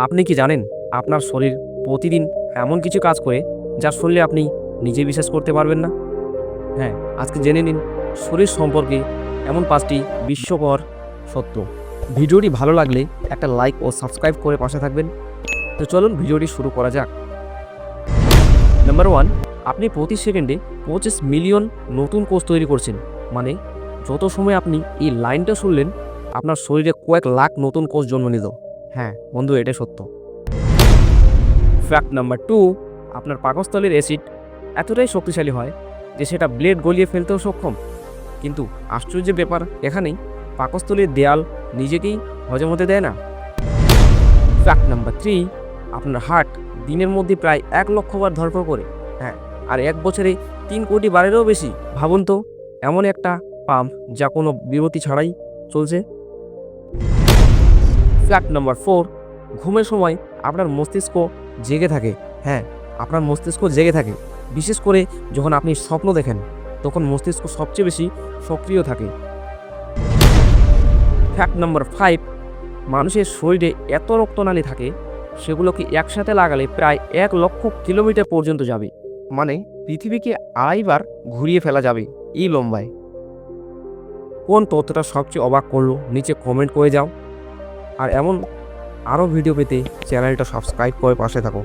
আপনি কি জানেন আপনার শরীর প্রতিদিন এমন কিছু কাজ করে যা শুনলে আপনি নিজে বিশ্বাস করতে পারবেন না? হ্যাঁ, আজকে জেনে নিন শরীর সম্পর্কে এমন 5টি বিস্ময়কর সত্য। ভিডিওটি ভালো লাগলে একটা লাইক ও সাবস্ক্রাইব করে পাশে থাকবেন। তো চলুন ভিডিওটি শুরু করা যাক। নাম্বার 1, আপনি প্রতি সেকেন্ডে 25 মিলিয়ন নতুন কোষ তৈরি করছেন। মানে যত সময় আপনি এই লাইনটা শুনলেন আপনার শরীরে কয়েক লাখ নতুন কোষ জন্ম নিল। হ্যাঁ বন্ধু, এটা সত্য। ফ্যাক্ট নাম্বার 2, আপনার পাকস্থলীর অ্যাসিড এতটাই শক্তিশালী হয় যে সেটা ব্লেড গলিয়ে ফেলতেও সক্ষম। কিন্তু আশ্চর্যের ব্যাপার এখানেই, পাকস্থলীর দেয়াল নিজেকেই হজম হতে দেয় না। ফ্যাক্ট নাম্বার 3, আপনার হার্ট দিনের মধ্যে প্রায় 1 লক্ষ বার ধড়ফড় করে। হ্যাঁ, আর 1 বছরে 3 কোটি বারেরও বেশি। ভাবুন তো, এমন একটা পাম্প যা কোনো বিরতি ছাড়াই চলছে। ফ্যাক্ট নাম্বার 4, ঘুমের সময় আপনার মস্তিষ্ক জেগে থাকে। হ্যাঁ, আপনার মস্তিষ্ক জেগে থাকে। বিশেষ করে যখন আপনি স্বপ্ন দেখেন, তখন মস্তিষ্ক সবচেয়ে বেশি সক্রিয় থাকে। ফ্যাক্ট নাম্বার 5, মানুষের শরীরে এত রক্তনালী থাকে সেগুলোকে একসাথে লাগালে প্রায় 1 লক্ষ কিলোমিটার পর্যন্ত যাবে। মানে পৃথিবীকে 2.5 বার ঘুরিয়ে ফেলা যাবে এই লম্বায়। কোন তথ্যটা সবচেয়ে অবাক করলো নিচে কমেন্ট করে যাও। আর এমন আরও ভিডিও পেতে চ্যানেলটা সাবস্ক্রাইব করে পাশে থাকো।